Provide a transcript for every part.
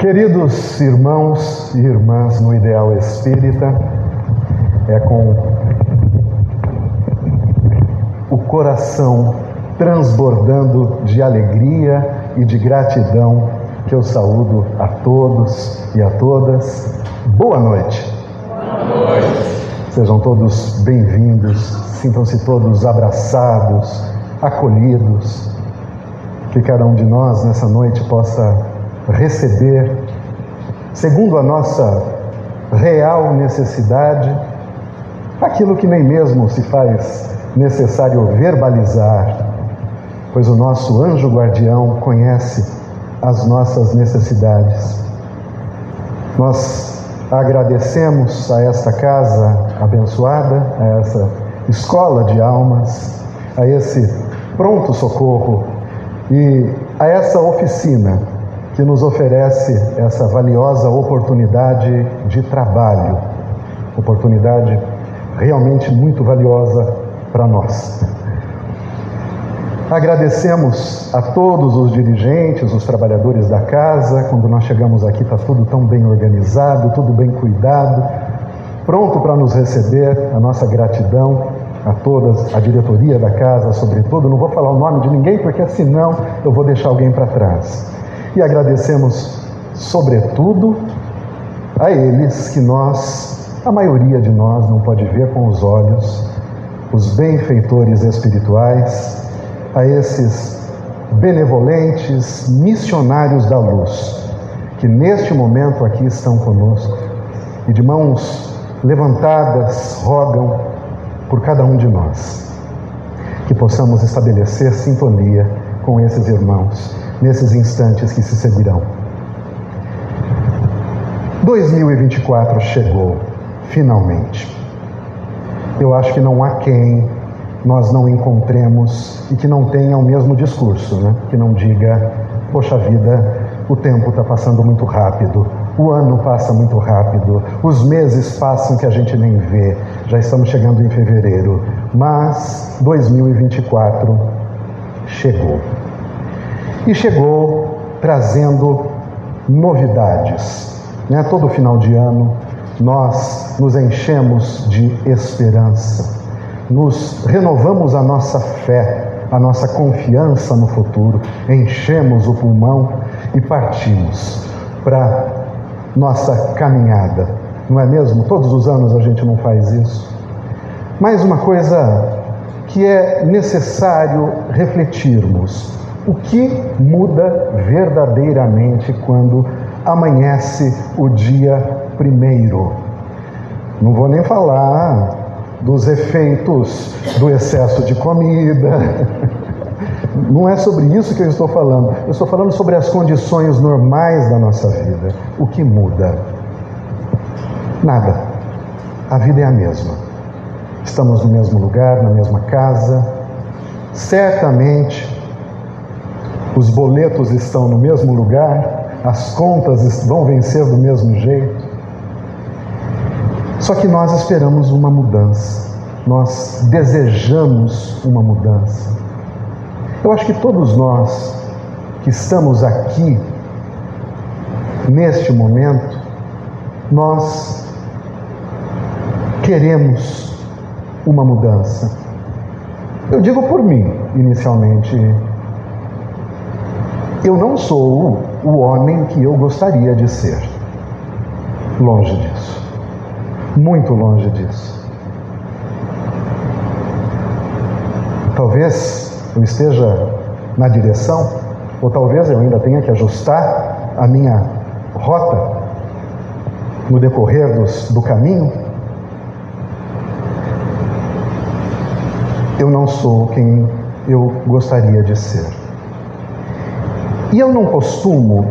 Queridos irmãos e irmãs no Ideal Espírita, é com o coração transbordando de alegria e de gratidão que eu saúdo a todos e a todas. Boa noite. Boa noite. Sejam todos bem-vindos, sintam-se todos abraçados, acolhidos. Que cada um de nós nessa noite possa receber, segundo a nossa real necessidade, aquilo que nem mesmo se faz necessário verbalizar, pois o nosso anjo guardião conhece as nossas necessidades. Nós agradecemos a esta casa abençoada, a essa escola de almas, a esse pronto socorro e a essa oficina que nos oferece essa valiosa oportunidade de trabalho, oportunidade realmente muito valiosa para nós. Agradecemos a todos os dirigentes, os trabalhadores da casa. Quando nós chegamos aqui está tudo tão bem organizado, tudo bem cuidado, pronto para nos receber. A nossa gratidão a todas, a diretoria da casa, sobretudo. Não vou falar o nome de ninguém, porque senão eu vou deixar alguém para trás. E agradecemos, sobretudo, a eles que a maioria de nós não pode ver com os olhos, os benfeitores espirituais, a esses benevolentes missionários da luz, que neste momento aqui estão conosco e de mãos levantadas rogam por cada um de nós, que possamos estabelecer sintonia com esses irmãos nesses instantes que se seguirão. 2024 chegou, finalmente. Eu acho que não há quem nós não encontremos e que não tenha o mesmo discurso, né? Que não diga, poxa vida, o tempo está passando muito rápido, o ano passa muito rápido, os meses passam que a gente nem vê, já estamos chegando em fevereiro, mas 2024 chegou. E chegou trazendo novidades, né? Todo final de ano nós nos enchemos de esperança, nos renovamos a nossa fé, a nossa confiança no futuro, enchemos o pulmão e partimos para nossa caminhada, não é mesmo? Todos os anos a gente não faz isso. Mas uma coisa que é necessário refletirmos: o que muda verdadeiramente quando amanhece o dia primeiro? Não vou nem falar dos efeitos do excesso de comida. Não é sobre isso que eu estou falando. Eu estou falando sobre as condições normais da nossa vida. O que muda? Nada. A vida é a mesma. Estamos no mesmo lugar, na mesma casa. Certamente os boletos estão no mesmo lugar, as contas vão vencer do mesmo jeito. Só que nós esperamos uma mudança, nós desejamos uma mudança. Eu acho que todos nós que estamos aqui, neste momento, nós queremos uma mudança. Eu digo por mim, inicialmente. Eu não sou o homem que eu gostaria de ser. Longe disso. Muito longe disso. Talvez eu esteja na direção, ou talvez eu ainda tenha que ajustar a minha rota no decorrer do caminho. Eu não sou quem eu gostaria de ser. E eu não costumo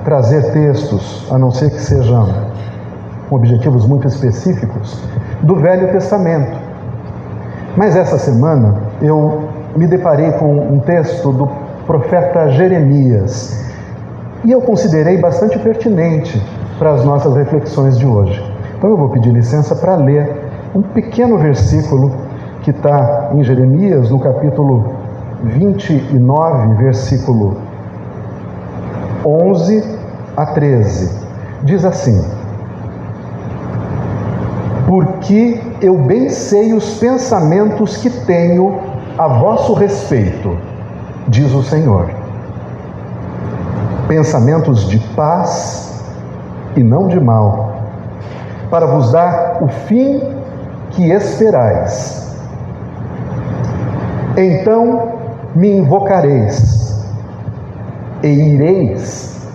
trazer textos, a não ser que sejam com objetivos muito específicos, do Velho Testamento. Mas essa semana eu me deparei com um texto do profeta Jeremias e eu considerei bastante pertinente para as nossas reflexões de hoje. Então eu vou pedir licença para ler um pequeno versículo que está em Jeremias, no capítulo 29, versículo 11 a 13, diz assim: porque eu bem sei os pensamentos que tenho a vosso respeito, diz o Senhor. Pensamentos de paz e não de mal, para vos dar o fim que esperais. Então me invocareis, e ireis,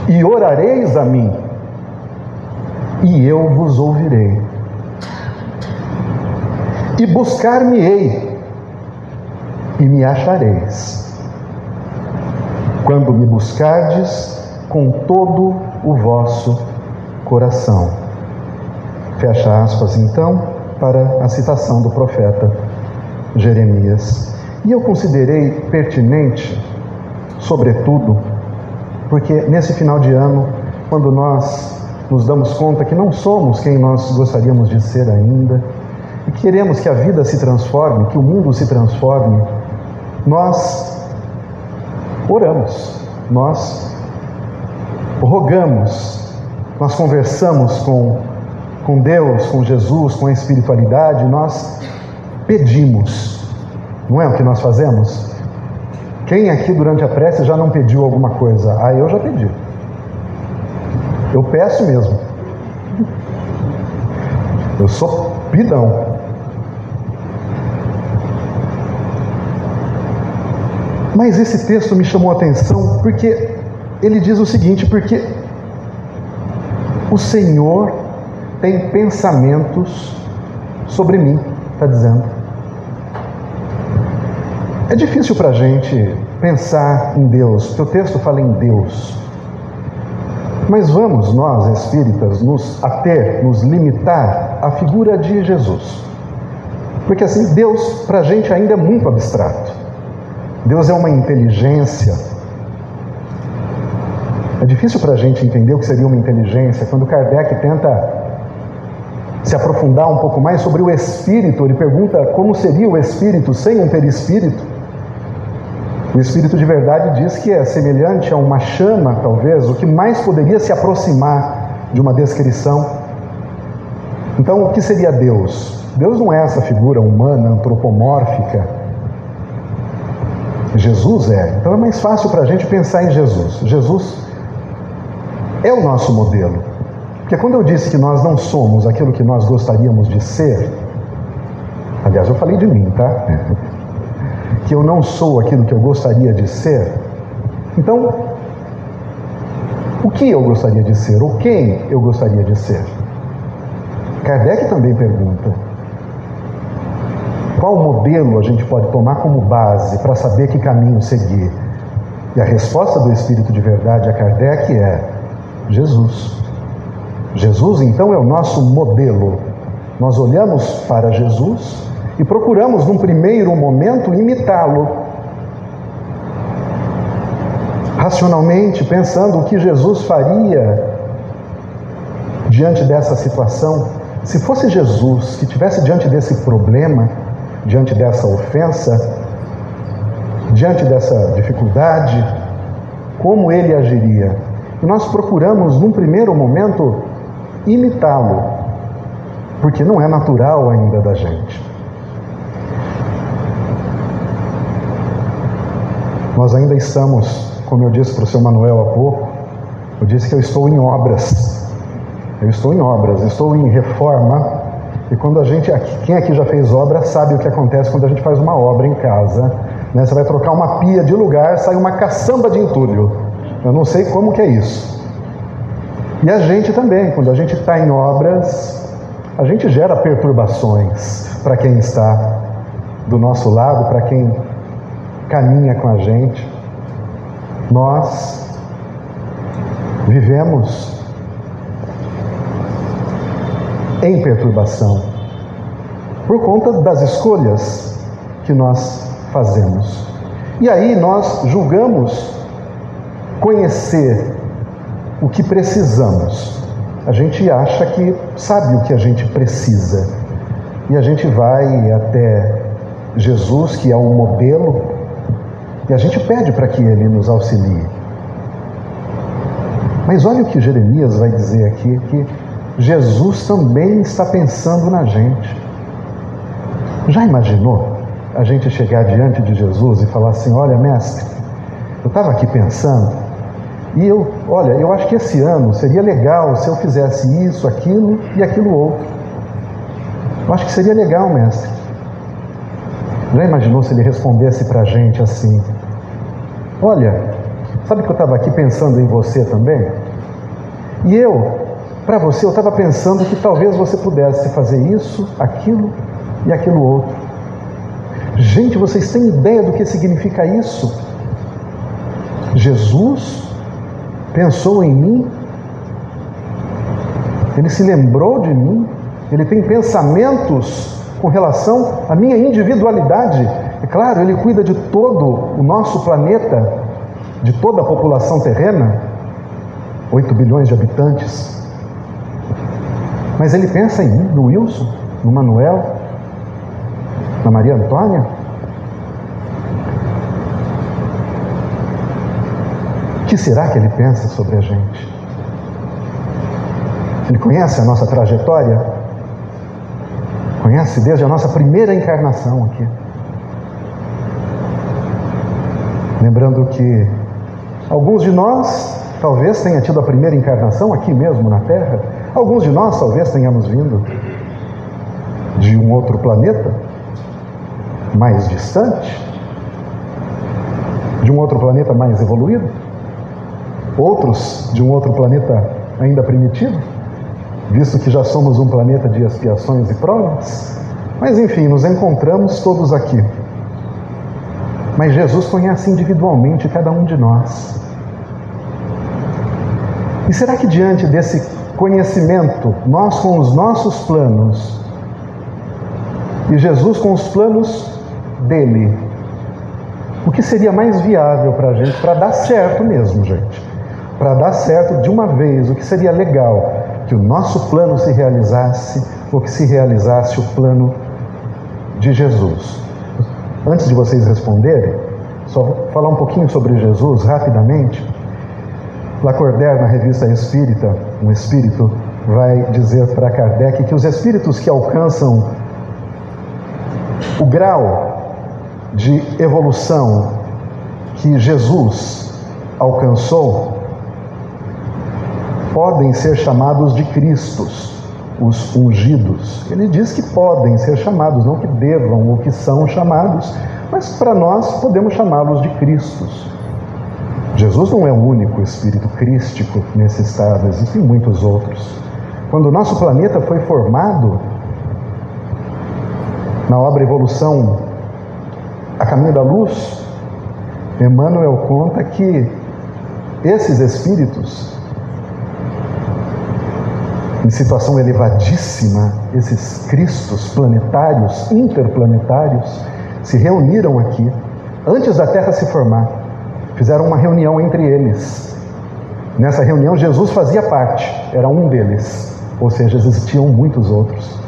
e orareis a mim, e eu vos ouvirei. E buscar-me-ei, e me achareis, quando me buscardes com todo o vosso coração. Fecha aspas, então, para a citação do profeta Jeremias. E eu considerei pertinente, sobretudo, porque nesse final de ano, quando nós nos damos conta que não somos quem nós gostaríamos de ser ainda, e queremos que a vida se transforme, que o mundo se transforme, nós oramos, nós rogamos, nós conversamos com Deus, com Jesus, com a espiritualidade, nós pedimos. Não é o que nós fazemos? Quem aqui durante a prece já não pediu alguma coisa? Ah, eu já pedi. Eu peço mesmo. Eu sou pidão. Mas esse texto me chamou a atenção porque ele diz o seguinte: porque o Senhor tem pensamentos sobre mim, está dizendo. É difícil para a gente pensar em Deus, porque o texto fala em Deus. Mas vamos nós, espíritas, nos limitar à figura de Jesus. Porque assim, Deus para a gente ainda é muito abstrato. Deus é uma inteligência. É difícil para a gente entender o que seria uma inteligência. Quando Kardec tenta se aprofundar um pouco mais sobre o espírito, ele pergunta como seria o espírito sem um perispírito. O espírito de verdade diz que é semelhante a uma chama, talvez, o que mais poderia se aproximar de uma descrição. Então, o que seria Deus? Deus não é essa figura humana, antropomórfica. Jesus é. Então é mais fácil para a gente pensar em Jesus. Jesus é o nosso modelo. Porque quando eu disse que nós não somos aquilo que nós gostaríamos de ser, aliás, eu falei de mim, tá? Que eu não sou aquilo que eu gostaria de ser. Então, o que eu gostaria de ser? Ou quem eu gostaria de ser? Kardec também pergunta: qual modelo a gente pode tomar como base para saber que caminho seguir? E a resposta do Espírito de Verdade a Kardec é Jesus. Jesus, então, é o nosso modelo. Nós olhamos para Jesus e procuramos, num primeiro momento, imitá-lo. Racionalmente, pensando o que Jesus faria diante dessa situação. Se fosse Jesus que estivesse diante desse problema, diante dessa ofensa, diante dessa dificuldade, como ele agiria? E nós procuramos, num primeiro momento, imitá-lo, porque não é natural ainda da gente. Nós ainda estamos, como eu disse para o seu Manuel há pouco, eu disse que eu estou em obras. Eu estou em obras, estou em reforma. E quando a gente, quem aqui já fez obra sabe o que acontece quando a gente faz uma obra em casa, né? Você vai trocar uma pia de lugar, sai uma caçamba de entulho. Eu não sei como que é isso. E a gente também, quando a gente está em obras, a gente gera perturbações para quem está do nosso lado, para quem caminha com a gente. Nós vivemos em perturbação por conta das escolhas que nós fazemos. E aí nós julgamos conhecer o que precisamos. A gente acha que sabe o que a gente precisa. E a gente vai até Jesus, que é um modelo, e a gente pede para que Ele nos auxilie. Mas olha o que Jeremias vai dizer aqui, que Jesus também está pensando na gente. Já imaginou a gente chegar diante de Jesus e falar assim: olha, mestre, eu estava aqui pensando, e eu acho que esse ano seria legal se eu fizesse isso, aquilo e aquilo outro. Eu acho que seria legal, mestre. Já imaginou se ele respondesse para a gente assim: olha, sabe que eu estava aqui pensando em você também? E para você, eu estava pensando que talvez você pudesse fazer isso, aquilo e aquilo outro. Gente, vocês têm ideia do que significa isso? Jesus pensou em mim, ele se lembrou de mim, ele tem pensamentos com relação à minha individualidade. É claro, ele cuida de todo o nosso planeta, de toda a população terrena, 8 bilhões de habitantes. Mas ele pensa em mim, no Wilson, no Manuel, na Maria Antônia. O que será que ele pensa sobre a gente? Ele conhece a nossa trajetória? Conhece desde a nossa primeira encarnação aqui. Lembrando que alguns de nós talvez tenha tido a primeira encarnação aqui mesmo na Terra. Alguns de nós talvez tenhamos vindo de um outro planeta mais distante, de um outro planeta mais evoluído, outros de um outro planeta ainda primitivo, visto que já somos um planeta de expiações e provas. Mas enfim, nos encontramos todos aqui. Mas Jesus conhece individualmente cada um de nós. E será que diante desse conhecimento, nós com os nossos planos e Jesus com os planos dele, o que seria mais viável para a gente, para dar certo mesmo, gente? Para dar certo de uma vez, o que seria legal? Que o nosso plano se realizasse, ou que se realizasse o plano de Jesus? Antes de vocês responderem, só falar um pouquinho sobre Jesus rapidamente. Lacordaire, na revista Espírita, um espírito, vai dizer para Kardec que os espíritos que alcançam o grau de evolução que Jesus alcançou podem ser chamados de Cristos, os ungidos. Ele diz que podem ser chamados, não que devam ou que são chamados, mas para nós podemos chamá-los de Cristos. Jesus não é o único espírito crístico nesse estado, existem muitos outros. Quando o nosso planeta foi formado, na obra Evolução a Caminho da Luz, Emmanuel conta que esses espíritos, em situação elevadíssima, esses Cristos planetários, interplanetários, se reuniram aqui, antes da Terra se formar. Fizeram uma reunião entre eles. Nessa reunião, Jesus fazia parte, era um deles, ou seja, existiam muitos outros.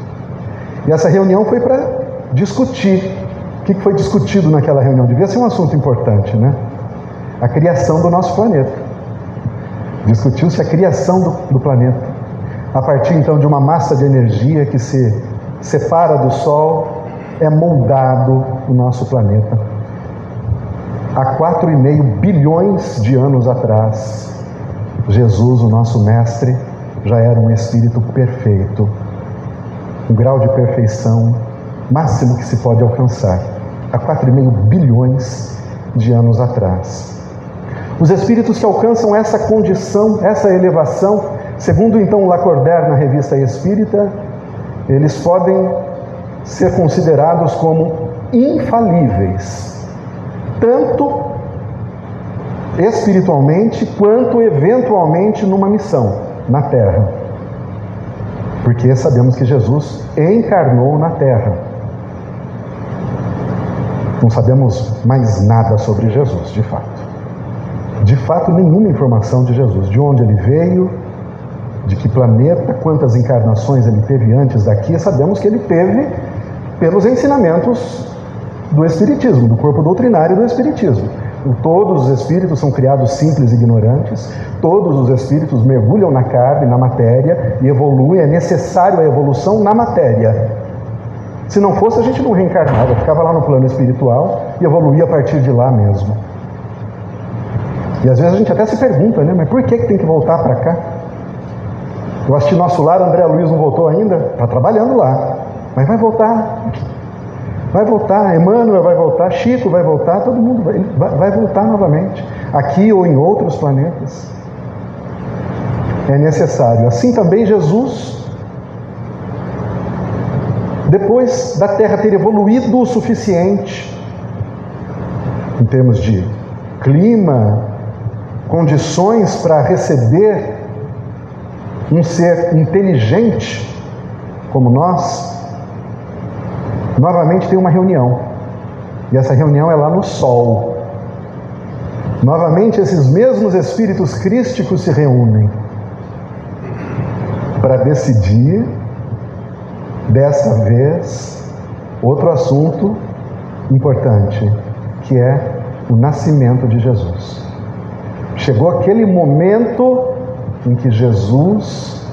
E essa reunião foi para discutir. O que foi discutido naquela reunião? Devia ser um assunto importante, né? A criação do nosso planeta. Discutiu-se a criação do planeta. A partir então de uma massa de energia que se separa do Sol, é moldado o nosso planeta. Há 4,5 bilhões de anos atrás, Jesus, o nosso mestre, já era um espírito perfeito, um grau de perfeição máximo que se pode alcançar, há 4,5 bilhões de anos atrás. Os espíritos que alcançam essa condição, essa elevação, segundo então Lacordaire na revista Espírita, eles podem ser considerados como infalíveis, tanto espiritualmente quanto eventualmente numa missão na Terra, porque sabemos que Jesus encarnou na Terra. Não sabemos mais nada sobre Jesus, de fato. De fato, nenhuma informação de Jesus, de onde ele veio, de que planeta, quantas encarnações ele teve antes daqui. Sabemos que ele teve pelos ensinamentos do Espiritismo, do corpo doutrinário do Espiritismo. Todos os espíritos são criados simples e ignorantes, todos os espíritos mergulham na carne, na matéria, e evoluem, é necessário a evolução na matéria. Se não fosse, a gente não reencarnava, ficava lá no plano espiritual e evoluía a partir de lá mesmo. E às vezes a gente até se pergunta, né? Mas por que tem que voltar para cá? Eu assisti Nosso Lar, André Luiz não voltou ainda, está trabalhando lá, mas vai voltar. Vai voltar, Emmanuel vai voltar, Chico vai voltar, todo mundo vai voltar novamente, aqui ou em outros planetas. É necessário. Assim também Jesus, depois da Terra ter evoluído o suficiente, em termos de clima, condições para receber um ser inteligente como nós, novamente tem uma reunião, e essa reunião é lá no Sol. Novamente esses mesmos espíritos crísticos se reúnem para decidir, dessa vez, outro assunto importante, que é o nascimento de Jesus. Chegou aquele momento em que Jesus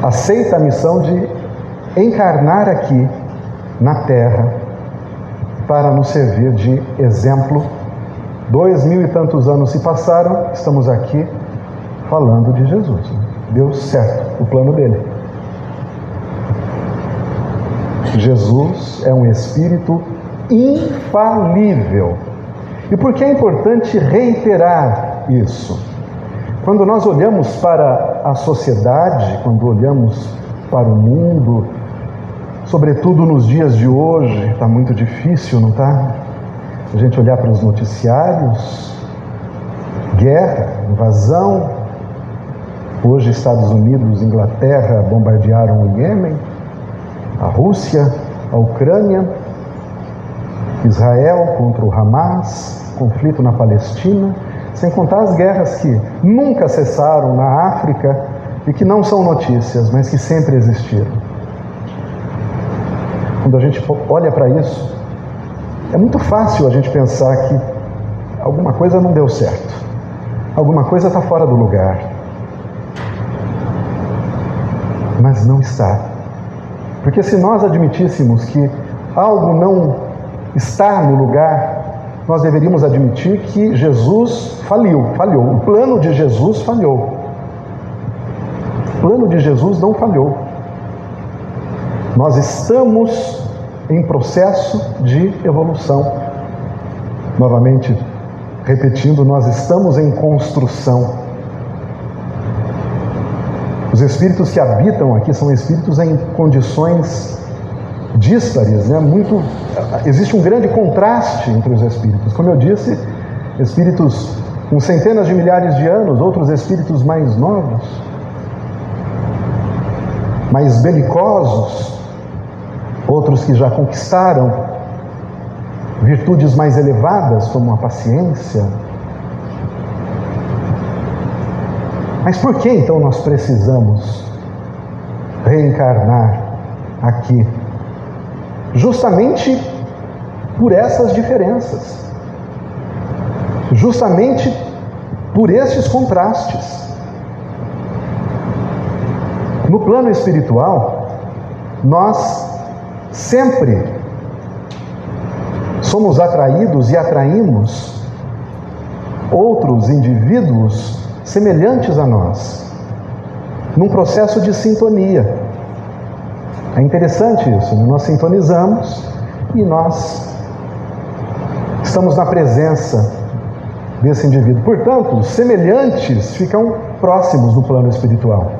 aceita a missão de encarnar aqui na Terra para nos servir de exemplo. 2000 e tantos anos se passaram, estamos aqui falando de Jesus. Deu certo o plano dele. Jesus é um espírito infalível. E por que é importante reiterar isso? Quando nós olhamos para a sociedade, quando olhamos para o mundo, sobretudo nos dias de hoje, está muito difícil, não está? A gente olhar para os noticiários, guerra, invasão. Hoje Estados Unidos, Inglaterra bombardearam o Iêmen, a Rússia, a Ucrânia, Israel contra o Hamas, conflito na Palestina, sem contar as guerras que nunca cessaram na África e que não são notícias, mas que sempre existiram. Quando a gente olha para isso, é muito fácil a gente pensar que alguma coisa não deu certo, alguma coisa está fora do lugar. Mas não está. Porque se nós admitíssemos que algo não está no lugar, nós deveríamos admitir que Jesus falhou. O plano de Jesus falhou. O plano de Jesus não falhou. Nós estamos em processo de evolução. Novamente, repetindo, nós estamos em construção. Os espíritos que habitam aqui são espíritos em condições díspares, né? Existe um grande contraste entre os espíritos. Como eu disse, espíritos com centenas de milhares de anos, outros espíritos mais novos, mais belicosos, outros que já conquistaram virtudes mais elevadas, como a paciência. Mas por que então nós precisamos reencarnar aqui? Justamente por essas diferenças, justamente por esses contrastes. No plano espiritual, nós sempre somos atraídos e atraímos outros indivíduos semelhantes a nós, num processo de sintonia. É interessante isso, né? Nós sintonizamos e nós estamos na presença desse indivíduo. Portanto, os semelhantes ficam próximos no plano espiritual.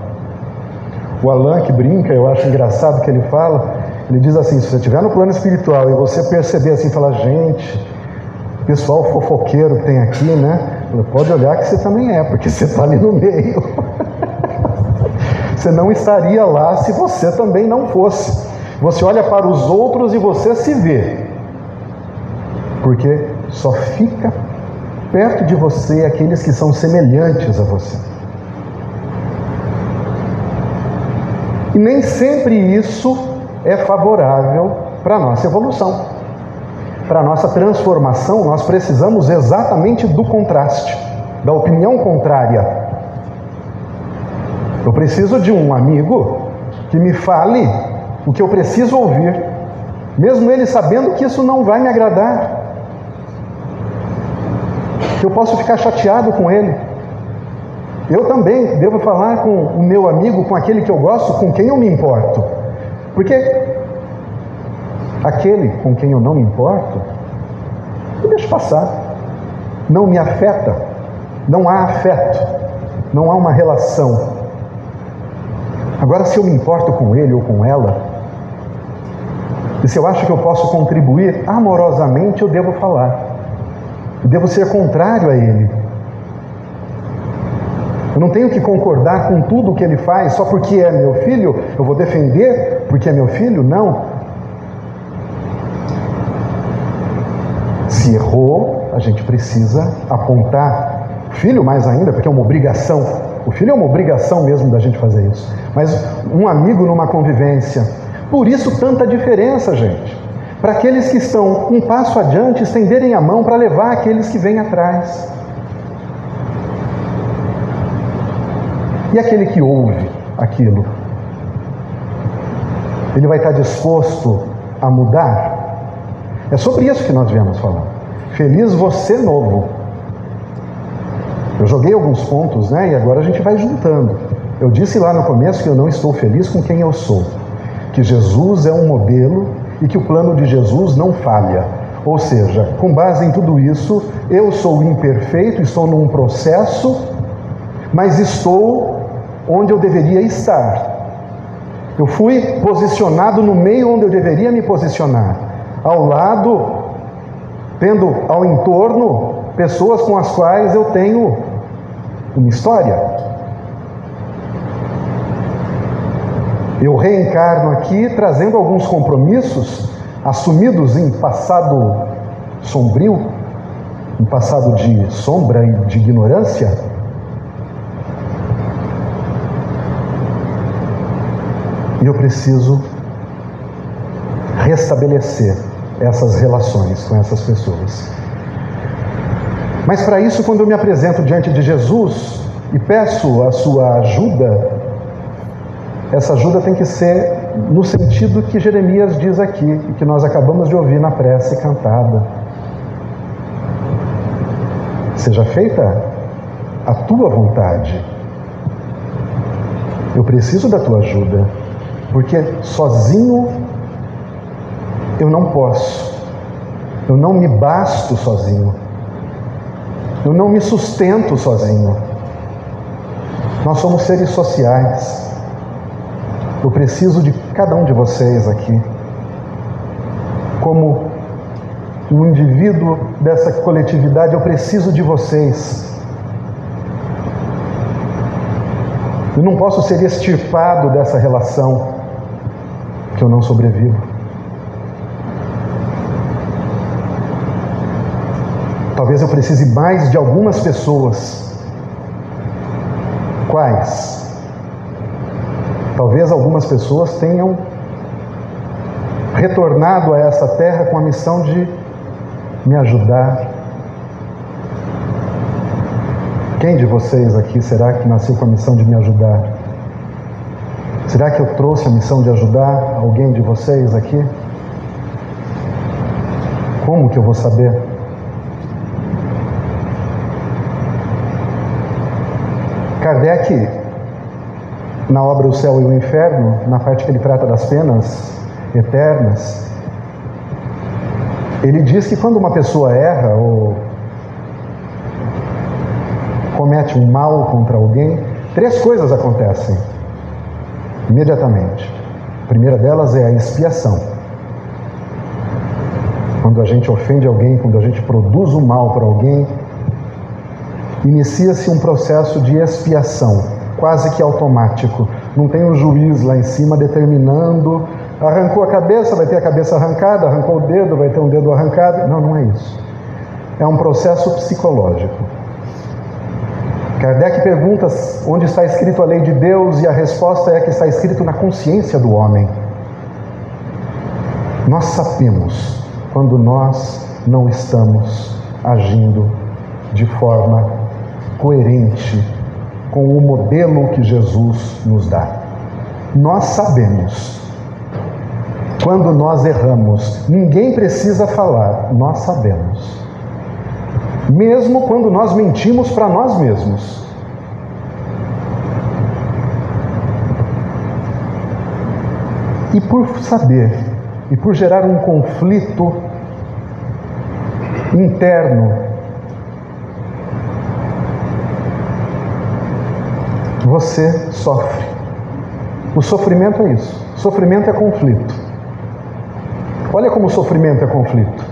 O Allan, que brinca, eu acho engraçado que ele fala, ele diz assim: se você estiver no plano espiritual e você perceber assim, falar, gente, pessoal fofoqueiro que tem aqui, né? Pode olhar que você também é, porque você está ali no meio. Você não estaria lá se você também não fosse. Você olha para os outros e você se vê. Porque só fica perto de você aqueles que são semelhantes a você. E nem sempre isso é favorável para a nossa evolução. para a nossa transformação, nós precisamos exatamente do contraste, da opinião contrária. Eu preciso de um amigo que me fale o que eu preciso ouvir, mesmo ele sabendo que isso não vai me agradar, que eu posso ficar chateado com ele. Eu também devo falar com o meu amigo, com aquele que eu gosto, com quem eu me importo, porque aquele com quem eu não me importo, eu deixo passar, não me afeta, não há afeto, não há uma relação. Agora, se eu me importo com ele ou com ela, e se eu acho que eu posso contribuir amorosamente, eu devo falar, eu devo ser contrário a ele. Eu não tenho que concordar com tudo o que ele faz só porque é meu filho, eu vou defender porque é meu filho, não. Se errou, a gente precisa apontar. O filho mais ainda, porque é uma obrigação. O filho é uma obrigação mesmo da gente fazer isso. Mas um amigo numa convivência. Por isso tanta diferença, gente. Para aqueles que estão um passo adiante, estenderem a mão para levar aqueles que vêm atrás. E aquele que ouve aquilo, ele vai estar disposto a mudar? É sobre isso que nós viemos falar. Feliz você novo. Eu joguei alguns pontos, né? E agora a gente vai juntando. Eu disse lá no começo que eu não estou feliz com quem eu sou. Que Jesus é um modelo e que o plano de Jesus não falha. Ou seja, com base em tudo isso, eu sou imperfeito, estou num processo, mas estou onde eu deveria estar. Eu fui posicionado no meio onde eu deveria me posicionar. Ao lado, tendo ao entorno pessoas com as quais eu tenho uma história. Eu reencarno aqui trazendo alguns compromissos assumidos em passado sombrio, em passado de sombra e de ignorância. E eu preciso restabelecer essas relações com essas pessoas. Mas para isso, quando eu me apresento diante de Jesus e peço a sua ajuda, essa ajuda tem que ser no sentido que Jeremias diz aqui, e que nós acabamos de ouvir na prece cantada. Seja feita a tua vontade. Eu preciso da tua ajuda, porque sozinho eu não posso, eu não me basto sozinho, eu não me sustento sozinho. Nós somos seres sociais. Eu preciso de cada um de vocês aqui, como um indivíduo dessa coletividade, eu preciso de vocês. Eu não posso ser extirpado dessa relação, que eu não sobrevivo. Talvez eu precise mais de algumas pessoas. Quais? Talvez algumas pessoas tenham retornado a essa terra com a missão de me ajudar. Quem de vocês aqui será que nasceu com a missão de me ajudar? Será que eu trouxe a missão de ajudar alguém de vocês aqui? Como que eu vou saber? Kardec, na obra O Céu e o Inferno, na parte que ele trata das penas eternas, ele diz que quando uma pessoa erra ou comete um mal contra alguém, 3 coisas acontecem imediatamente. A primeira delas é a expiação. Quando a gente ofende alguém, quando a gente produz o mal para alguém, inicia-se um processo de expiação, quase que automático. Não tem um juiz lá em cima determinando, arrancou a cabeça, vai ter a cabeça arrancada, arrancou o dedo, vai ter um dedo arrancado. Não, não é isso. É um processo psicológico. Kardec pergunta onde está escrito a lei de Deus, e a resposta é que está escrito na consciência do homem. Nós sabemos quando nós não estamos agindo de forma coerente com o modelo que Jesus nos dá. Nós sabemos. Quando nós erramos, ninguém precisa falar, nós sabemos. Mesmo quando nós mentimos para nós mesmos. E por saber, e por gerar um conflito interno, você sofre. O sofrimento é isso. Sofrimento é conflito. Olha como o sofrimento é conflito.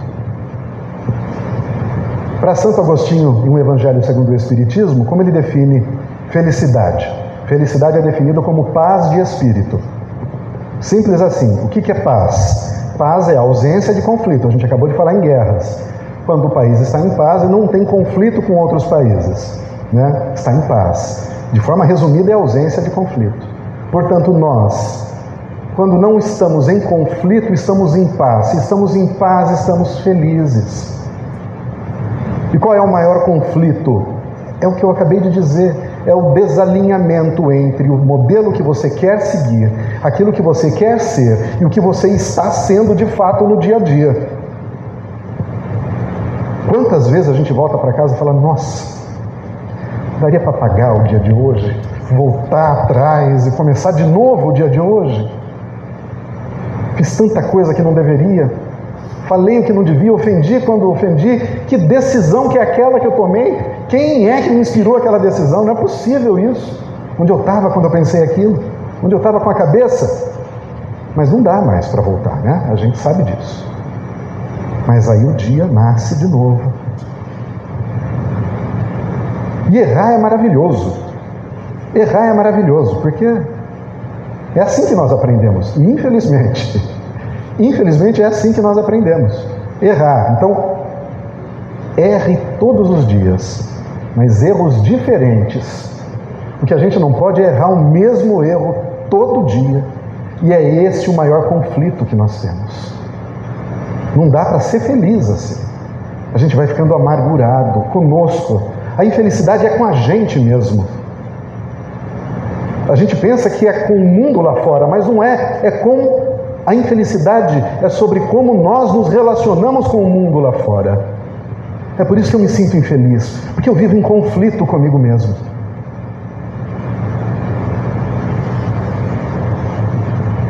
Para Santo Agostinho, em um Evangelho segundo o Espiritismo, como ele define felicidade? Felicidade é definida como paz de espírito. Simples assim. O que é paz? Paz é a ausência de conflito. A gente acabou de falar em guerras. Quando o país está em paz e não tem conflito com outros países, né? Está em paz. De forma resumida, é a ausência de conflito. Portanto, nós, quando não estamos em conflito, estamos em paz. Se estamos em paz, estamos felizes. E qual é o maior conflito? É o que eu acabei de dizer. É o desalinhamento entre o modelo que você quer seguir, aquilo que você quer ser e o que você está sendo de fato no dia a dia. Quantas vezes a gente volta para casa e fala: nossa, daria para apagar o dia de hoje, voltar atrás e começar de novo o dia de hoje? Fiz tanta coisa que não deveria, falei o que não devia, ofendi quando ofendi. Que decisão que é aquela que eu tomei? Quem é que me inspirou aquela decisão? Não é possível isso. Onde eu estava quando eu pensei aquilo? Onde eu estava com a cabeça? Mas não dá mais para voltar, né? A gente sabe disso. Mas aí o dia nasce de novo. E errar é maravilhoso. Errar é maravilhoso, porque é assim que nós aprendemos. Infelizmente. Infelizmente é assim que nós aprendemos. Errar. Então, erre todos os dias, mas erros diferentes. O que a gente não pode é errar o mesmo erro todo dia. E é esse o maior conflito que nós temos. Não dá para ser feliz assim. A gente vai ficando amargurado conosco. A infelicidade é com a gente mesmo. A gente pensa que é com o mundo lá fora, mas não é. É com a infelicidade, é sobre como nós nos relacionamos com o mundo lá fora. É por isso que eu me sinto infeliz, porque eu vivo em conflito comigo mesmo.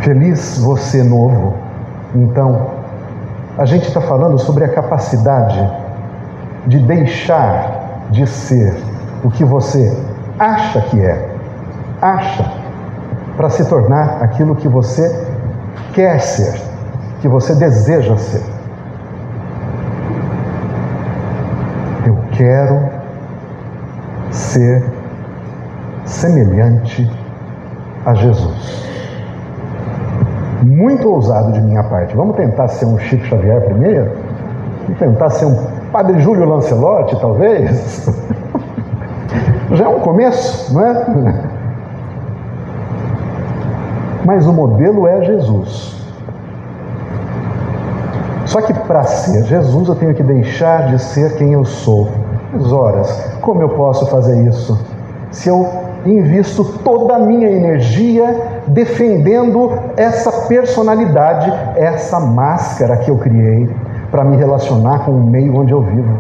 Feliz você novo. Então, a gente está falando sobre a capacidade de deixar de ser o que você acha que é. Acha, para se tornar aquilo que você quer ser, que você deseja ser. Eu quero ser semelhante a Jesus. Muito ousado de minha parte. Vamos tentar ser um Chico Xavier primeiro? Vamos tentar ser um Padre Júlio Lancelotti, talvez? Já é um começo, não é? Mas o modelo é Jesus. Só que para ser Jesus eu tenho que deixar de ser quem eu sou. Mas horas, como eu posso fazer isso? Se eu invisto toda a minha energia defendendo essa personalidade, essa máscara que eu criei para me relacionar com o meio onde eu vivo.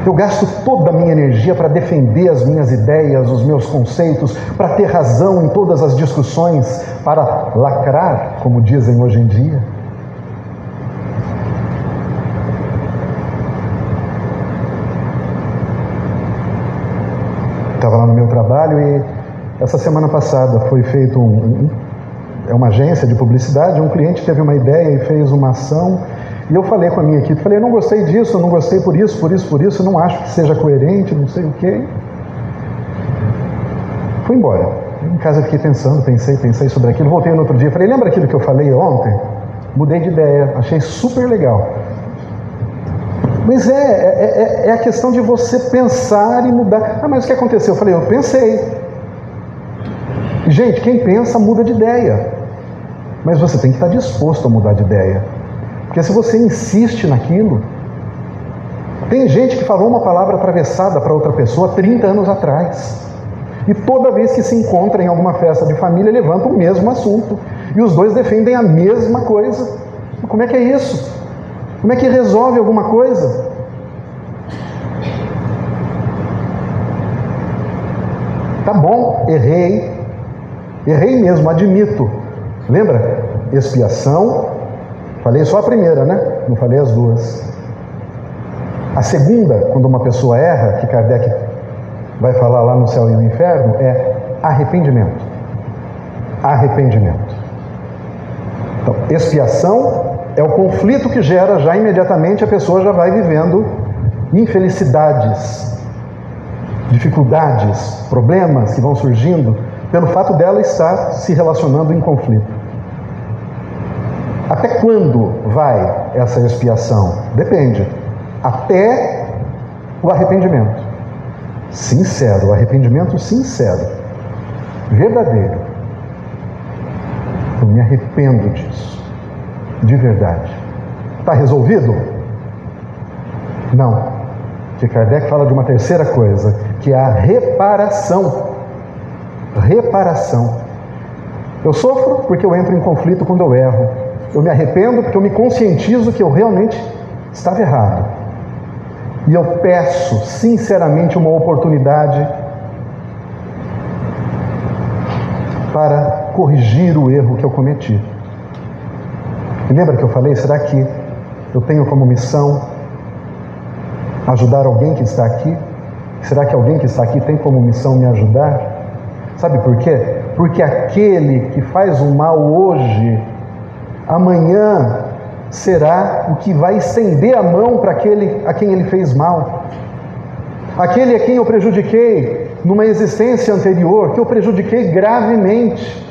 Eu gasto toda a minha energia para defender as minhas ideias, os meus conceitos, para ter razão em todas as discussões, para lacrar, como dizem hoje em dia. Estava lá no meu trabalho e essa semana passada foi feito é uma agência de publicidade, um cliente teve uma ideia e fez uma ação. E eu falei com a minha equipe, falei, eu não gostei disso, eu não gostei por isso, não acho que seja coerente, não sei o quê. Fui embora. Em casa eu fiquei pensando, pensei sobre aquilo, voltei no outro dia, falei, lembra aquilo que eu falei ontem? Mudei de ideia, achei super legal. Mas é a questão de você pensar e mudar. Ah, mas o que aconteceu? Eu falei, eu pensei. Gente, quem pensa muda de ideia. Mas você tem que estar disposto a mudar de ideia. Porque se você insiste naquilo, tem gente que falou uma palavra atravessada para outra pessoa 30 anos atrás. E toda vez que se encontra em alguma festa de família, levanta o mesmo assunto. E os dois defendem a mesma coisa. Como é que é isso? Como é que resolve alguma coisa? Tá bom, errei. Errei mesmo, admito. Lembra? Expiação. Falei só a primeira, né? Não falei as duas. A segunda, quando uma pessoa erra, que Kardec vai falar lá no céu e no inferno, é arrependimento. Arrependimento. Então, expiação é o conflito que gera já imediatamente, a pessoa já vai vivendo infelicidades, dificuldades, problemas que vão surgindo pelo fato dela estar se relacionando em conflito. Até quando vai essa expiação? Depende. Até o arrependimento. Sincero, arrependimento sincero, verdadeiro. Eu me arrependo disso, de verdade. Está resolvido? Não. Porque Kardec fala de uma terceira coisa, que é a reparação. Reparação. Eu sofro porque eu entro em conflito quando eu erro. Eu me arrependo porque eu me conscientizo que eu realmente estava errado. E eu peço sinceramente uma oportunidade para corrigir o erro que eu cometi. E lembra que eu falei, será que eu tenho como missão ajudar alguém que está aqui? Será que alguém que está aqui tem como missão me ajudar? Sabe por quê? Porque aquele que faz o mal hoje, amanhã será o que vai estender a mão para aquele a quem ele fez mal. Aquele a quem eu prejudiquei numa existência anterior, que eu prejudiquei gravemente,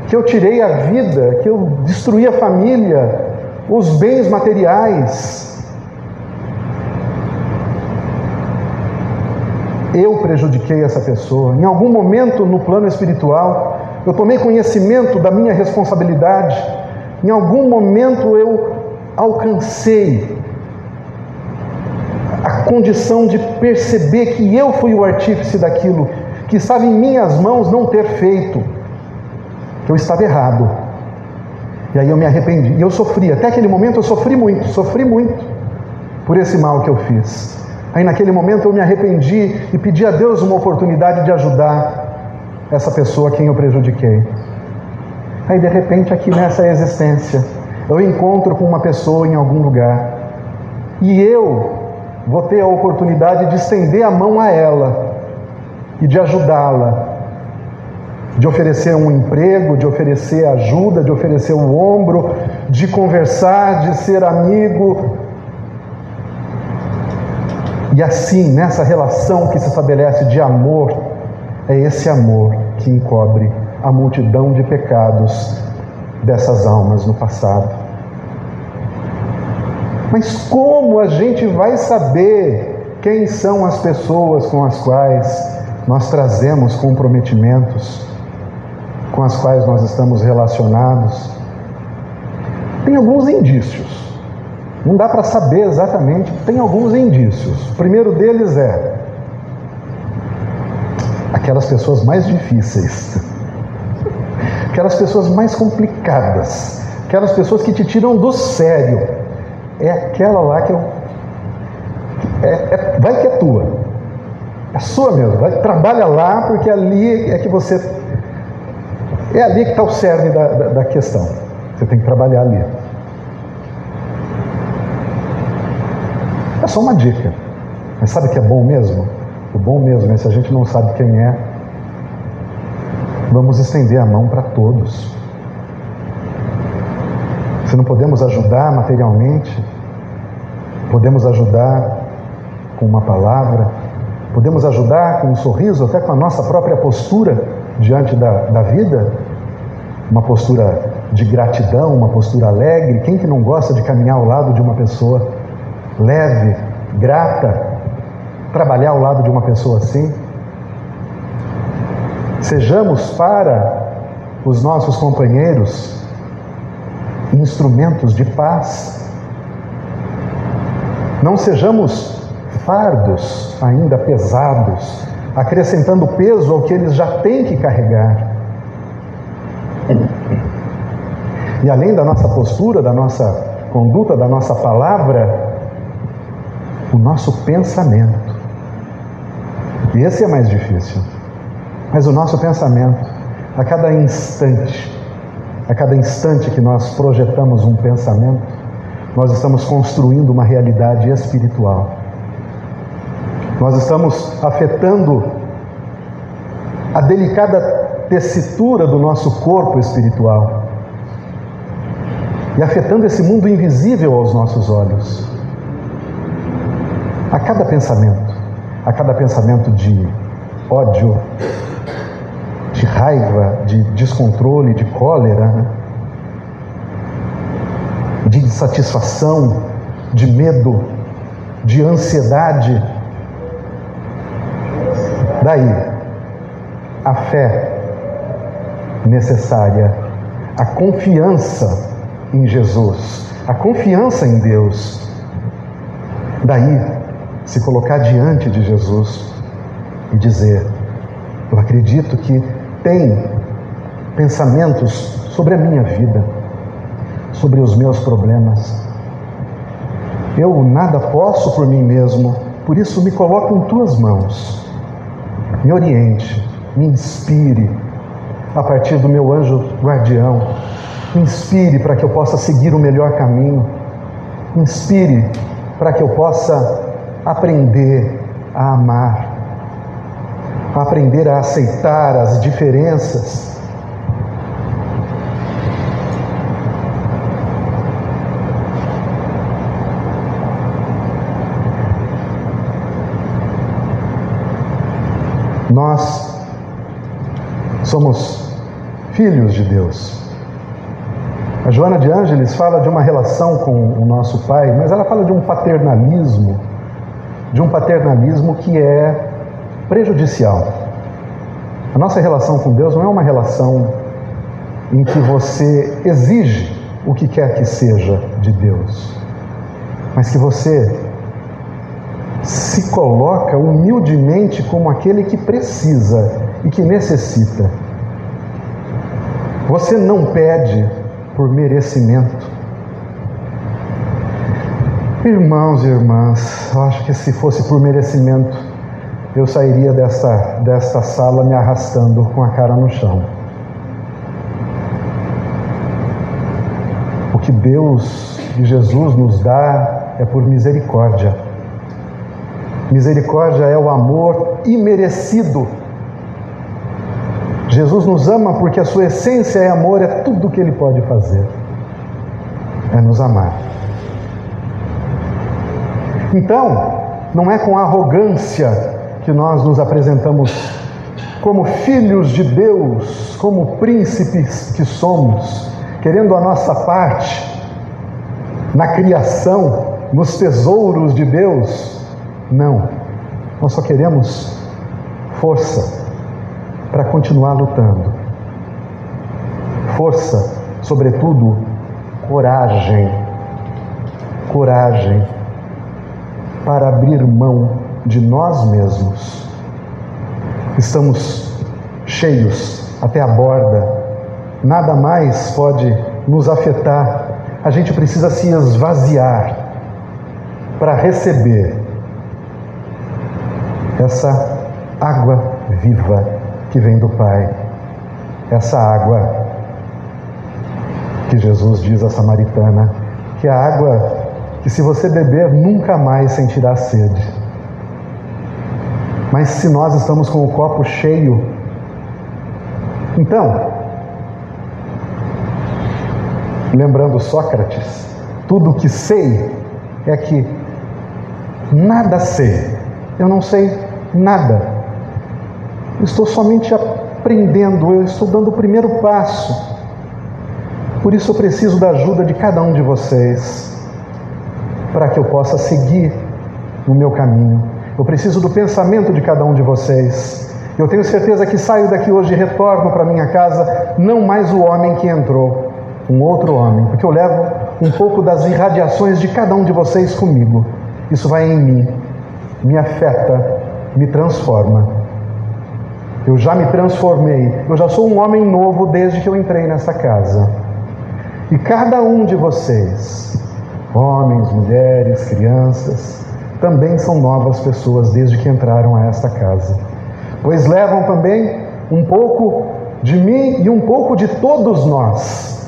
que eu tirei a vida, que eu destruí a família, os bens materiais. Eu prejudiquei essa pessoa. Em algum momento no plano espiritual, eu tomei conhecimento da minha responsabilidade. Em algum momento eu alcancei a condição de perceber que eu fui o artífice daquilo, que estava em minhas mãos não ter feito, que eu estava errado. E aí eu me arrependi. E eu sofri. Até aquele momento eu sofri muito por esse mal que eu fiz. Aí naquele momento eu me arrependi e pedi a Deus uma oportunidade de ajudar essa pessoa a quem eu prejudiquei. Aí de repente aqui nessa existência eu encontro com uma pessoa em algum lugar e eu vou ter a oportunidade de estender a mão a ela e de ajudá-la, de oferecer um emprego, de oferecer ajuda, de oferecer o ombro, de conversar, de ser amigo. E assim, nessa relação que se estabelece de amor, é esse amor que encobre a multidão de pecados dessas almas no passado. Mas como a gente vai saber quem são as pessoas com as quais nós trazemos comprometimentos, com as quais nós estamos relacionados? Tem alguns indícios. Não dá para saber exatamente, tem alguns indícios. O primeiro deles é aquelas pessoas mais difíceis, aquelas pessoas mais complicadas, aquelas pessoas que te tiram do sério. É aquela lá que vai que é tua, é sua mesmo. Trabalha lá, porque ali é que você, é ali que está o cerne da questão. Você tem que trabalhar ali. É só uma dica. Mas sabe o que é bom mesmo? O bom mesmo é, se a gente não sabe quem é, vamos estender a mão para todos. Se não podemos ajudar materialmente, podemos ajudar com uma palavra, podemos ajudar com um sorriso, até com a nossa própria postura diante da vida, uma postura de gratidão, uma postura alegre. Quem que não gosta de caminhar ao lado de uma pessoa leve, grata, trabalhar ao lado de uma pessoa assim? Sejamos para os nossos companheiros instrumentos de paz. Não sejamos fardos ainda pesados, acrescentando peso ao que eles já têm que carregar. E além da nossa postura, da nossa conduta, da nossa palavra, o nosso pensamento. E esse é mais difícil. Mas o nosso pensamento, a cada instante que nós projetamos um pensamento, nós estamos construindo uma realidade espiritual. Nós estamos afetando a delicada tessitura do nosso corpo espiritual e afetando esse mundo invisível aos nossos olhos. A cada pensamento de ódio, de raiva, de descontrole, de cólera, de insatisfação, de medo, de ansiedade. Daí, a fé necessária, a confiança em Jesus, a confiança em Deus. Daí, se colocar diante de Jesus e dizer: eu acredito que tem pensamentos sobre a minha vida, sobre os meus problemas. Eu nada posso por mim mesmo, por isso me coloco em tuas mãos. Me oriente, me inspire a partir do meu anjo guardião. Me inspire para que eu possa seguir o melhor caminho. Me inspire para que eu possa aprender a amar, a aprender a aceitar as diferenças. Nós somos filhos de Deus. A Joana de Ângeles fala de uma relação com o nosso Pai, mas ela fala de um paternalismo que é prejudicial. A nossa relação com Deus não é uma relação em que você exige o que quer que seja de Deus, mas que você se coloca humildemente como aquele que precisa e que necessita. Você não pede por merecimento. Irmãos e irmãs, eu acho que se fosse por merecimento, eu sairia desta sala me arrastando com a cara no chão. O que Deus e Jesus nos dá é por misericórdia. Misericórdia é o amor imerecido. Jesus nos ama porque a sua essência é amor, é tudo o que Ele pode fazer. É nos amar. Então, não é com arrogância que nós nos apresentamos como filhos de Deus, como príncipes que somos, querendo a nossa parte na criação, nos tesouros de Deus. Não, nós só queremos força para continuar lutando. Força, sobretudo, coragem. Coragem para abrir mão de nós mesmos. Estamos cheios até a borda. Nada mais pode nos afetar. A gente precisa se esvaziar para receber essa água viva que vem do Pai. Essa água que Jesus diz à samaritana, que é a água que se você beber nunca mais sentirá sede. Mas se nós estamos com o copo cheio, então, lembrando Sócrates, tudo o que sei é que nada sei. Eu não sei nada. Estou somente aprendendo, eu estou dando o primeiro passo. Por isso eu preciso da ajuda de cada um de vocês, para que eu possa seguir no meu caminho. Eu preciso do pensamento de cada um de vocês. Eu tenho certeza que saio daqui hoje e retorno para minha casa, não mais o homem que entrou. um outro homem, porque eu levo um pouco das irradiações de cada um de vocês comigo. Isso vai em mim, me afeta, me transforma. Eu já me transformei, eu já sou um homem novo desde que eu entrei nessa casa. E cada um de vocês, homens, mulheres, crianças, também são novas pessoas desde que entraram a esta casa. Pois levam também um pouco de mim e um pouco de todos nós.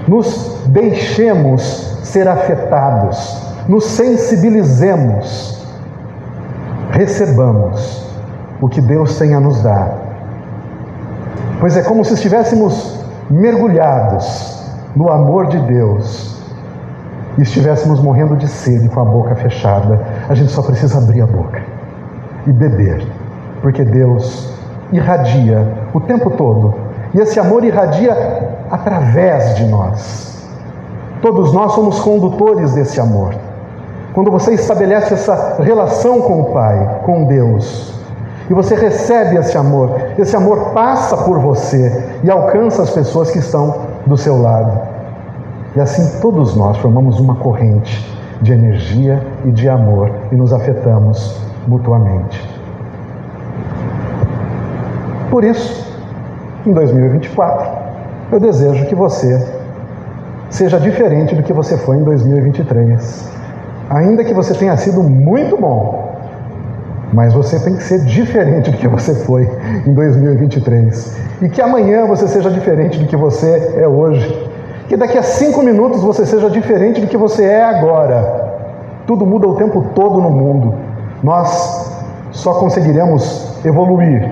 Nos deixemos ser afetados, nos sensibilizemos, recebamos o que Deus tem a nos dar. Pois é como se estivéssemos mergulhados no amor de Deus e estivéssemos morrendo de sede com a boca fechada. A gente só precisa abrir a boca e beber, porque Deus irradia o tempo todo, e esse amor irradia através de nós. Todos nós somos condutores desse amor. Quando você estabelece essa relação com o Pai, com Deus, e você recebe esse amor passa por você e alcança as pessoas que estão do seu lado. E assim todos nós formamos uma corrente de energia e de amor e nos afetamos mutuamente. Por isso, em 2024, eu desejo que você seja diferente do que você foi em 2023. Ainda que você tenha sido muito bom, mas você tem que ser diferente do que você foi em 2023. E que amanhã você seja diferente do que você é hoje. Que daqui a 5 minutos você seja diferente do que você é agora. Tudo muda o tempo todo no mundo. Nós só conseguiremos evoluir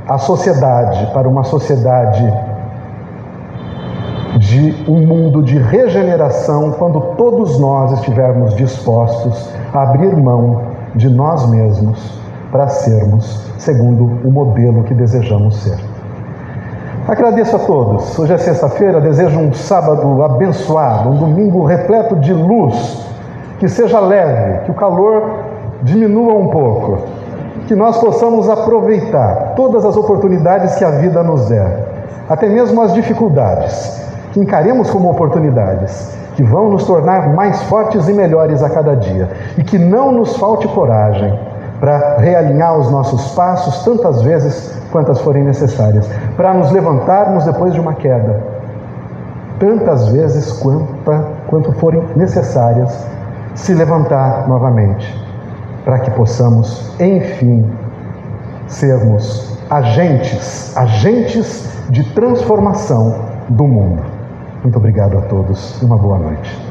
a sociedade para uma sociedade de um mundo de regeneração quando todos nós estivermos dispostos a abrir mão de nós mesmos para sermos segundo o modelo que desejamos ser. Agradeço a todos. Hoje é sexta-feira, desejo um sábado abençoado, um domingo repleto de luz, que seja leve, que o calor diminua um pouco, que nós possamos aproveitar todas as oportunidades que a vida nos der, até mesmo as dificuldades, que encaremos como oportunidades, que vão nos tornar mais fortes e melhores a cada dia, e que não nos falte coragem para realinhar os nossos passos tantas vezes quantas forem necessárias, para nos levantarmos depois de uma queda, tantas vezes quanto forem necessárias, se levantar novamente, para que possamos, enfim, sermos agentes de transformação do mundo. Muito obrigado a todos e uma boa noite.